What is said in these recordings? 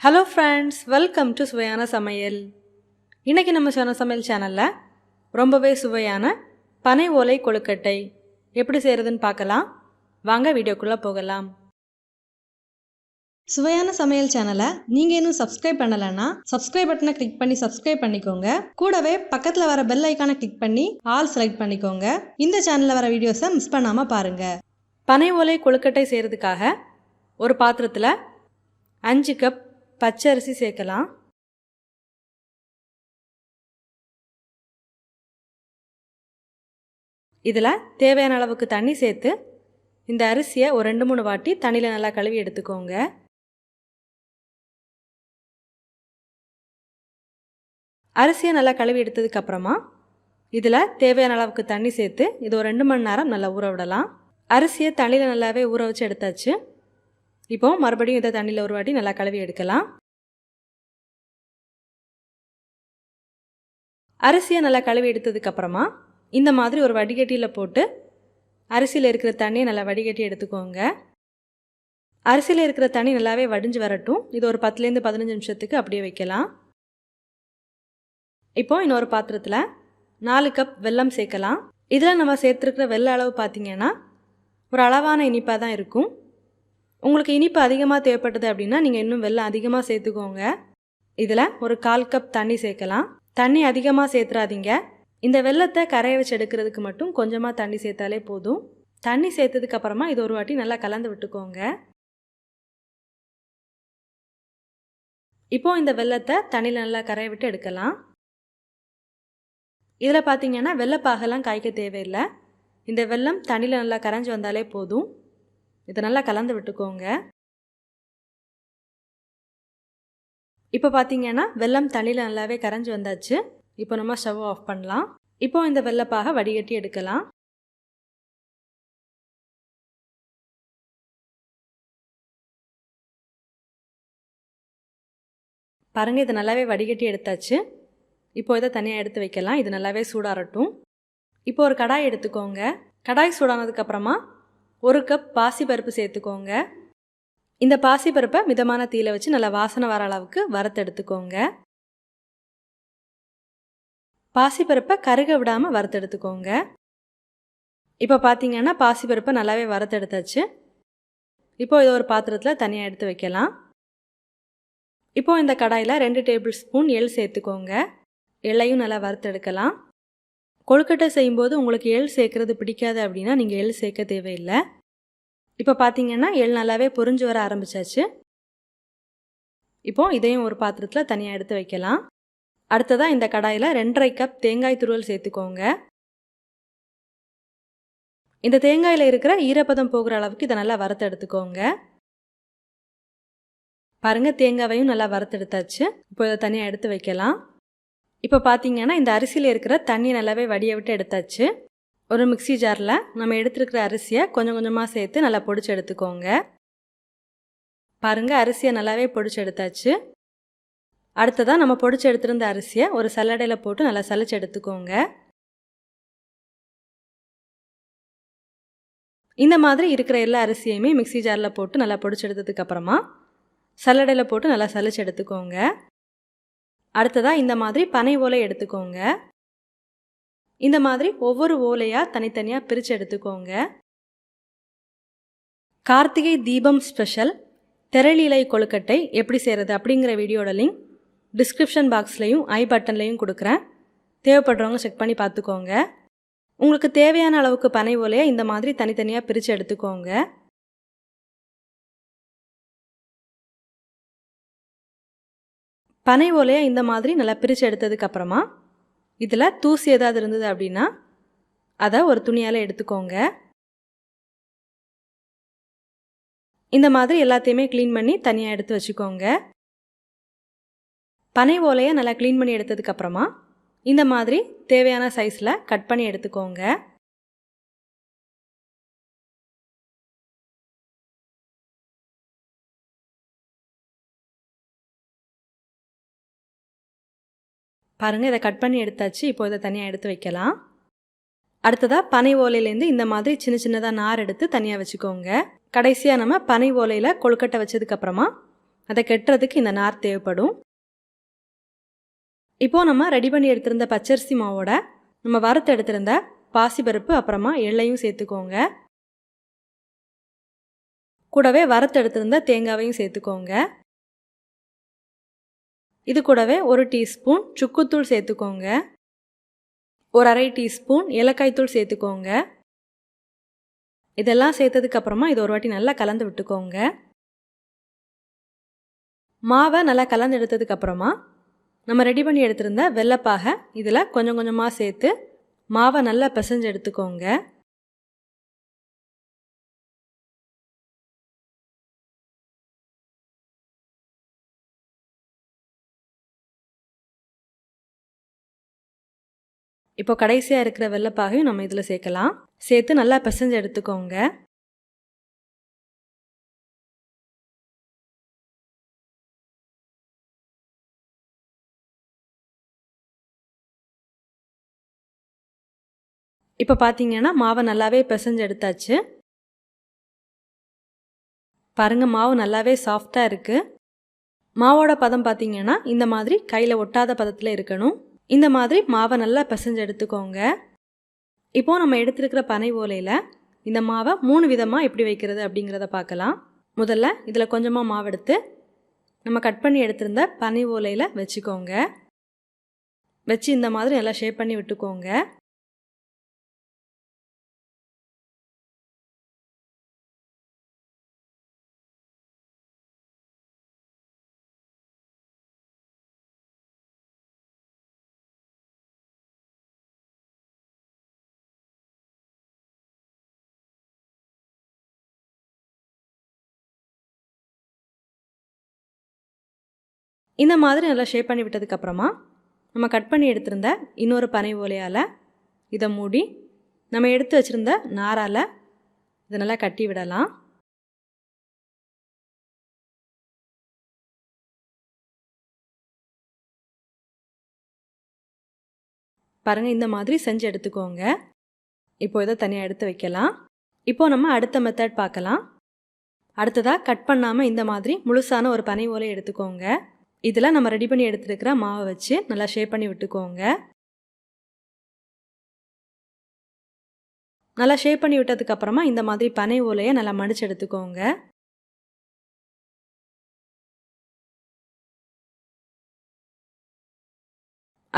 Hello friends, welcome to Suvaiyana Samayal. இன்னைக்கு நம்ம சமையல் சேனல்ல ரொம்பவே சுவையான பனை ஓலை கொழுக்கட்டை எப்படி செய்யறதுன்னு பார்க்கலாம். வாங்க வீடியோக்குள்ள போகலாம். சுவையான சமையல் சேனலை நீங்க இன்னும் சப்ஸ்கிரைப் பண்ணலன்னா சப்ஸ்கிரைப் பட்டனை கிளிக் பண்ணி சப்ஸ்கிரைப் பண்ணிக்கோங்க. கூடவே பக்கத்துல வர பெல் ஐகானை கிளிக் பண்ணி ஆல் செலக்ட் பண்ணிக்கோங்க. இந்த சேனல்ல வர வீடியோஸை மிஸ் பண்ணாம பாருங்க. பனை ஓலை கொழுக்கட்டை செய்யறதுக்காக ஒரு பாத்திரத்துல 5 கப் பச்சரிசி சேர்க்கலாம். இதில் தேவையான அளவுக்கு தண்ணி சேர்த்து இந்த அரிசியை ஒரு 2-3 வாட்டி தண்ணியில் நல்லா கழுவி எடுத்துக்கோங்க. அரிசியை நல்லா கழுவி எடுத்ததுக்கப்புறமா இதில் தேவையான அளவுக்கு தண்ணி சேர்த்து இது ஒரு 2 மணி நேரம் நல்லா ஊற விடலாம். அரிசியை தண்ணியில் நல்லாவே ஊற வச்சு எடுத்தாச்சு. இப்போ மறுபடியும் இதை தண்ணியில் ஒரு வாட்டி நல்லா கழுவி எடுக்கலாம். அரிசியை நல்லா கழுவி எடுத்ததுக்கப்புறமா இந்த மாதிரி ஒரு வடிகட்டியில் போட்டு அரிசியில் இருக்கிற தண்ணியை நல்லா வடிகட்டி எடுத்துக்கோங்க. அரிசியில் இருக்கிற தண்ணி நல்லாவே வடிஞ்சு வரட்டும். இது ஒரு 10லேருந்து 15 நிமிஷத்துக்கு அப்படியே வைக்கலாம். இப்போ இன்னொரு பாத்திரத்தில் 4 கப் வெல்லம் சேர்க்கலாம். இதில் நம்ம சேர்த்துருக்கிற வெல்ல அளவு பார்த்திங்கன்னா ஒரு அளவான இனிப்பாக தான் இருக்கும். உங்களுக்கு இனிப்பு அதிகமாக தேவைப்பட்டது அப்படின்னா நீங்கள் இன்னும் வெல்லம் அதிகமாக சேர்த்துக்கோங்க. இதில் ஒரு 1/4 கப் தண்ணி சேர்க்கலாம். தண்ணி அதிகமாக சேர்த்துறாதீங்க. இந்த வெல்லத்தை கரைய வச்சு எடுக்கிறதுக்கு மட்டும் கொஞ்சமாக தண்ணி சேர்த்தாலே போதும். தண்ணி சேர்த்ததுக்கு அப்புறமா இது ஒரு வாட்டி நல்லா கலந்து விட்டுக்கோங்க. இப்போ இந்த வெல்லத்தை தண்ணியில் நல்லா கரைய விட்டு எடுக்கலாம். இதில் பார்த்தீங்கன்னா வெள்ளைப்பாகெல்லாம் காய்க்க தேவையில்லை. இந்த வெல்லம் தண்ணியில் நல்லா கரைஞ்சி வந்தாலே போதும். இதை நல்லா கலந்து விட்டுக்கோங்க. இப்போ பார்த்தீங்கன்னா வெல்லம் தண்ணியில் நல்லாவே கரைஞ்சி வந்தாச்சு. இப்போ நம்ம ஸ்டவ் ஆஃப் பண்ணலாம். இப்போ இந்த வெள்ளைப்பாக வடிகட்டி எடுக்கலாம். பாருங்கள், இது நல்லாவே வடிகட்டி எடுத்தாச்சு. இப்போ இதை தனியாக எடுத்து வைக்கலாம். இது நல்லாவே சூடாகட்டும். இப்போ ஒரு கடாய் எடுத்துக்கோங்க. கடாய் சூடானதுக்கப்புறமா 1 கப் பாசிப்பருப்பு சேர்த்துக்கோங்க. இந்த பாசிப்பருப்பை மிதமான தீயில வச்சு நல்லா வாசனை வர அளவுக்கு வறுத்து எடுத்துக்கோங்க. பாசிப்பருப்பை கருக விடாமல் வறுத்து எடுத்துக்கோங்க. இப்போ பார்த்தீங்கன்னா பாசிப்பருப்பை நல்லாவே வறுத்து எடுத்தாச்சு. இப்போ இதை ஒரு பாத்திரத்தில் தனியாக எடுத்து வைக்கலாம். இப்போ இந்த கடாயில் 2 டேபிள் ஸ்பூன் எள் சேர்த்துக்கோங்க. எள்ளையும் நல்லா வறுத்து எடுக்கலாம். கொழுக்கட்டை செய்யும்போது உங்களுக்கு எள் சேர்க்கறது பிடிக்காது அப்படின்னா நீங்கள் எள் சேர்க்க தேவையில்லை. இப்போ பார்த்தீங்கன்னா எள் நல்லாவே பொரிஞ்சு வர ஆரம்பிச்சாச்சு. இப்போ இதையும் ஒரு பாத்திரத்தில் தனியாக எடுத்து வைக்கலாம். அடுத்ததாக இந்த கடாயில் 2.5 கப் தேங்காய் துருவல் சேர்த்துக்கோங்க. இந்த தேங்காயில் இருக்கிற ஈரப்பதம் போகிற அளவுக்கு இதை நல்லா வறுத்து எடுத்துக்கோங்க. பாருங்கள், தேங்காவையும் நல்லா வறுத்து எடுத்தாச்சு. இப்போ இதை தனியாக எடுத்து வைக்கலாம். இப்போ பார்த்தீங்கன்னா இந்த அரிசியில் இருக்கிற தண்ணி நல்லாவே வடிய விட்டு எடுத்தாச்சு. ஒரு மிக்ஸி ஜாரில் நம்ம எடுத்துருக்கிற அரிசியை கொஞ்சம் கொஞ்சமாக சேர்த்து நல்லா பொடிச்சு எடுத்துக்கோங்க. பாருங்கள், அரிசியை நல்லாவே பொடிச்சு எடுத்தாச்சு. அடுத்ததாக நம்ம பொடிச்சு எடுத்துருந்த அரிசியை ஒரு சல்லடையில் போட்டு நல்லா சலிச்சு எடுத்துக்கோங்க. இந்த மாதிரி இருக்கிற எல்லா அரிசியுமே மிக்ஸி ஜாரில் போட்டு நல்லா பொடிச்சு எடுத்ததுக்கப்புறமா சல்லடையில் போட்டு நல்லா சலிச்சு எடுத்துக்கோங்க. அடுத்ததாக இந்த மாதிரி பனை ஓலை எடுத்துக்கோங்க. இந்த மாதிரி ஒவ்வொரு ஓலையாக தனித்தனியாக பிரித்து எடுத்துக்கோங்க. கார்த்திகை தீபம் ஸ்பெஷல் தெரளிலை கொழுக்கட்டை எப்படி செய்கிறது அப்படிங்கிற வீடியோட லிங்க் டிஸ்கிரிப்ஷன் பாக்ஸ்லையும் ஐ பட்டன்லையும் கொடுக்குறேன். தேவைப்படுறவங்க செக் பண்ணி பார்த்துக்கோங்க. உங்களுக்கு தேவையான அளவுக்கு பனை ஓலையை இந்த மாதிரி தனித்தனியாக பிரித்து எடுத்துக்கோங்க. பனை ஓலையை இந்த மாதிரி நல்லா பிரித்து எடுத்ததுக்கப்புறமா இதில் தூசி ஏதாவது இருந்தது அப்படின்னா அதை ஒரு துணியால் எடுத்துக்கோங்க. இந்த மாதிரி எல்லாத்தையுமே க்ளீன் பண்ணி தனியாக எடுத்து வச்சுக்கோங்க. பனை ஓலையை நல்லா க்ளீன் பண்ணி எடுத்ததுக்கப்புறமா இந்த மாதிரி தேவையான சைஸில் கட் பண்ணி எடுத்துக்கோங்க. பாருங்கள், இதை கட் பண்ணி எடுத்தாச்சு. இப்போ இதை தனியாக எடுத்து வைக்கலாம். அடுத்ததாக பனை ஓலையிலேருந்து இந்த மாதிரி சின்ன சின்னதாக நார் எடுத்து தனியாக வச்சுக்கோங்க. கடைசியாக நம்ம பனை ஓலையில் கொழுக்கட்டை வச்சதுக்கப்புறமா அதை கெட்டுறதுக்கு இந்த நார் தேவைப்படும். இப்போது நம்ம ரெடி பண்ணி எடுத்திருந்த பச்சரிசி மாவோட நம்ம வறுத்து எடுத்திருந்த பாசிப்பருப்பு அப்புறமா எள்ளையும் சேர்த்துக்கோங்க. கூடவே வறுத்து எடுத்திருந்த தேங்காவையும் சேர்த்துக்கோங்க. இது கூடவே 1 டீஸ்பூன் சுக்குத்தூள் சேர்த்துக்கோங்க. ஒரு 1/2 டீஸ்பூன் ஏலக்காய் தூள் சேர்த்துக்கோங்க. இதெல்லாம் சேர்த்ததுக்கப்புறமா இது ஒரு வாட்டி நல்லா கலந்து விட்டுக்கோங்க. மாவை நல்லா கலந்து எடுத்ததுக்கப்புறமா நம்ம ரெடி பண்ணி எடுத்திருந்த வெள்ளைப்பாகை இதில் கொஞ்சம் கொஞ்சமாக சேர்த்து மாவை நல்லா பிசைஞ்சு எடுத்துக்கோங்க. இப்போ கடைசியாக இருக்கிற வெள்ளைப்பாகையும் நம்ம இதில் சேர்க்கலாம். சேர்த்து நல்லா பிசைஞ்சு எடுத்துக்கோங்க. இப்போ பார்த்தீங்கன்னா மாவை நல்லாவே பிசைஞ்சு எடுத்தாச்சு. பாருங்கள், மாவு நல்லாவே சாஃப்டாக இருக்குது. மாவோட பதம் பார்த்தீங்கன்னா இந்த மாதிரி கையில் ஒட்டாத பதத்தில் இருக்கணும். இந்த மாதிரி மாவை நல்லா பிசைஞ்சு எடுத்துக்கோங்க. இப்போது நம்ம எடுத்துருக்கிற பனை ஓலையில் இந்த மாவை 3 விதமாக எப்படி வைக்கிறது அப்படிங்கிறத பார்க்கலாம். முதல்ல இதில் கொஞ்சமாக மாவு எடுத்து நம்ம கட் பண்ணி எடுத்திருந்த பனை ஓலையில் வச்சுக்கோங்க. வச்சு இந்த மாதிரி நல்லா ஷேப் பண்ணி விட்டுக்கோங்க. இந்த மாதிரி நல்லா ஷேப் பண்ணி விட்டதுக்கப்புறமா நம்ம கட் பண்ணி எடுத்திருந்த இன்னொரு பனை ஓலையால் இதை மூடி நம்ம எடுத்து வச்சுருந்த நாரால் இதை நல்லா கட்டி விடலாம். பாருங்கள், இந்த மாதிரி செஞ்சு எடுத்துக்கோங்க. இப்போ இதை தனியாக எடுத்து வைக்கலாம். இப்போது நம்ம அடுத்த மெத்தட் பார்க்கலாம். அடுத்ததாக கட் பண்ணாமல் இந்த மாதிரி முழுசான ஒரு பனை ஓலை எடுத்துக்கோங்க. இதில் நம்ம ரெடி பண்ணி எடுத்துருக்கிற மாவை வச்சு நல்லா ஷேப் பண்ணி விட்டுக்கோங்க. நல்லா ஷேப் பண்ணி விட்டதுக்கப்புறமா இந்த மாதிரி பனை ஓலையை நல்லா மடித்து எடுத்துக்கோங்க.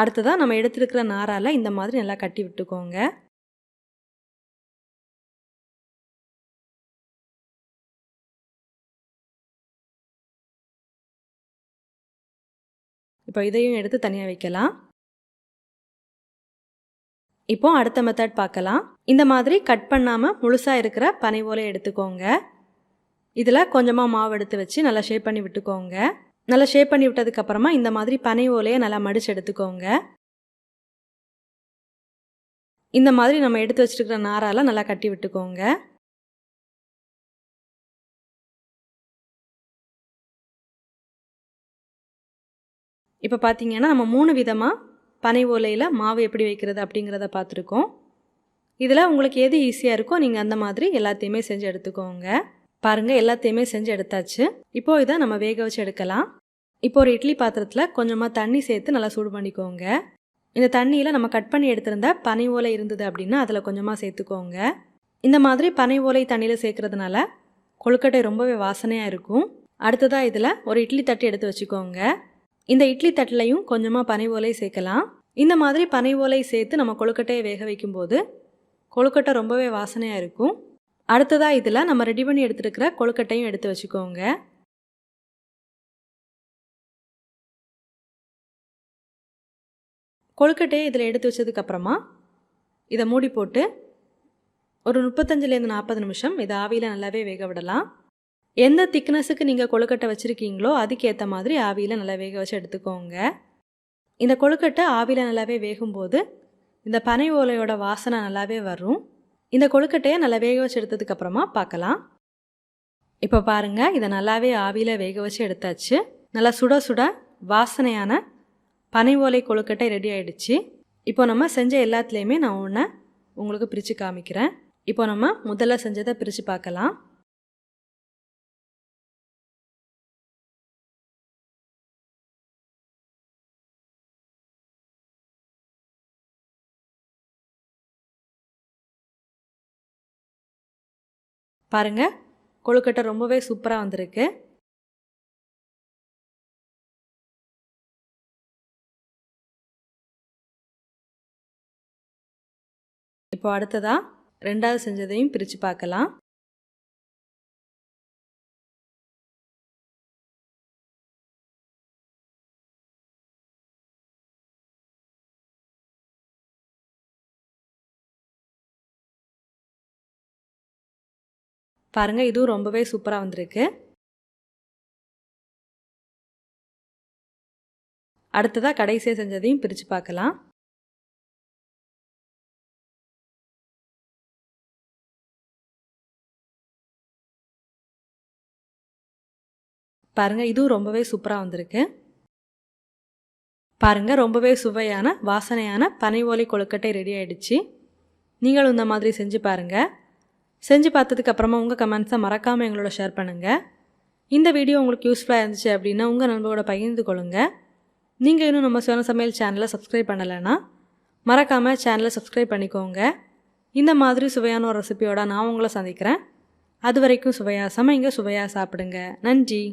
அடுத்ததாக நம்ம எடுத்துருக்கிற நாரால் இந்த மாதிரி நல்லா கட்டி விட்டுக்கோங்க. இப்போ இதையும் எடுத்து தனியாக வைக்கலாம். இப்போ அடுத்த மெத்தட் பார்க்கலாம். இந்த மாதிரி கட் பண்ணாமல் முழுசாக இருக்கிற பனை ஓலை எடுத்துக்கோங்க. இதில் கொஞ்சமாக மாவு எடுத்து வச்சு நல்லா ஷேப் பண்ணி விட்டுக்கோங்க. நல்லா ஷேப் பண்ணி விட்டதுக்கப்புறமா இந்த மாதிரி பனை ஓலையை நல்லா மடித்து எடுத்துக்கோங்க. இந்த மாதிரி நம்ம எடுத்து வச்சுருக்கிற நாரால் நல்லா கட்டி விட்டுக்கோங்க. இப்போ பார்த்தீங்கன்னா நம்ம 3 விதமாக பனை ஓலையில் மாவு எப்படி வைக்கிறது அப்படிங்கிறத பார்த்துருக்கோம். இதில் உங்களுக்கு எது ஈஸியாக இருக்கோ நீங்கள் அந்த மாதிரி எல்லாத்தையுமே செஞ்சு எடுத்துக்கோங்க. பாருங்கள், எல்லாத்தையுமே செஞ்சு எடுத்தாச்சு. இப்போது இதை நம்ம வேக வச்சு எடுக்கலாம். இப்போ ஒரு இட்லி பாத்திரத்தில் கொஞ்சமாக தண்ணி சேர்த்து நல்லா சூடு பண்ணிக்கோங்க. இந்த தண்ணியில் நம்ம கட் பண்ணி எடுத்திருந்த பனை ஓலை இருந்தது அப்படின்னா அதில் கொஞ்சமாக சேர்த்துக்கோங்க. இந்த மாதிரி பனை ஓலை தண்ணியில் சேர்க்குறதுனால கொழுக்கட்டை ரொம்பவே வாசனையாக இருக்கும். அடுத்ததாக இதில் ஒரு இட்லி தட்டு எடுத்து வச்சுக்கோங்க. இந்த இட்லி தட்டிலையும் கொஞ்சமாக பனை ஓலை சேர்க்கலாம். இந்த மாதிரி பனை ஓலை சேர்த்து நம்ம கொழுக்கட்டையை வேக வைக்கும்போது கொழுக்கட்டை ரொம்பவே வாசனையாக இருக்கும். அடுத்ததாக இதில் நம்ம ரெடி பண்ணி எடுத்துருக்கிற கொழுக்கட்டையும் எடுத்து வச்சுக்கோங்க. கொழுக்கட்டையை இதில் எடுத்து வச்சதுக்கப்புறமா இதை மூடி போட்டு ஒரு 35லேருந்து 40 நிமிஷம் இதை ஆவியில் நல்லாவே வேக விடலாம். எந்த திக்னஸுக்கு நீங்கள் கொழுக்கட்டை வச்சுருக்கீங்களோ அதுக்கேற்ற மாதிரி ஆவியில் நல்லா வேக வச்சு எடுத்துக்கோங்க. இந்த கொழுக்கட்டை ஆவியில் நல்லாவே வேகும்போது இந்த பனை ஓலையோட வாசனை நல்லாவே வரும். இந்த கொழுக்கட்டையை நல்லா வேக வச்சு எடுத்ததுக்கப்புறமா பார்க்கலாம். இப்போ பாருங்கள், இதை நல்லாவே ஆவியில் வேக வச்சு எடுத்தாச்சு. நல்லா சுட சுட வாசனையான பனை ஓலை கொழுக்கட்டை ரெடி ஆகிடுச்சு. இப்போ நம்ம செஞ்ச எல்லாத்துலேயுமே நான் ஒன்று உங்களுக்கு பிரித்து காமிக்கிறேன். இப்போ நம்ம முதல்ல செஞ்சதை பிரித்து பார்க்கலாம். பாருங்கள், கொழுக்கட்டை ரொம்பவே சூப்பராக வந்திருக்கு. இப்போ அடுத்ததாக ரெண்டாவது செஞ்சதையும் பிரித்து பார்க்கலாம். பாருங்கள், இதுவும் ரொம்பவே சூப்பராக வந்திருக்கு. அடுத்ததாக கடைசியாக செஞ்சதையும் பிரித்து பார்க்கலாம். பாருங்கள், இதுவும் ரொம்பவே சூப்பராக வந்திருக்கு. பாருங்கள், ரொம்பவே சுவையான வாசனையான பனை ஓலை கொழுக்கட்டை ரெடி ஆகிடுச்சு. நீங்களும் இந்த மாதிரி செஞ்சு பாருங்கள். செஞ்சு பார்த்ததுக்கப்புறமா உங்கள் கமெண்ட்ஸை மறக்காமல் எங்களோட ஷேர் பண்ணுங்கள். இந்த வீடியோ உங்களுக்கு யூஸ்ஃபுல்லாக இருந்துச்சு அப்படின்னா உங்கள் நண்பரோட பகிர்ந்து கொள்ளுங்கள். நீங்கள் இன்னும் நம்ம சுவையான சமையல் சேனலை சப்ஸ்கிரைப் பண்ணலைன்னா மறக்காமல் சேனலை சப்ஸ்கிரைப் பண்ணிக்கோங்க. இந்த மாதிரி சுவையான ஒரு ரெசிபியோட நான் உங்களை சந்திக்கிறேன். அது வரைக்கும் சுவையாக சமைங்க, சுவையாக சாப்பிடுங்க. நன்றி.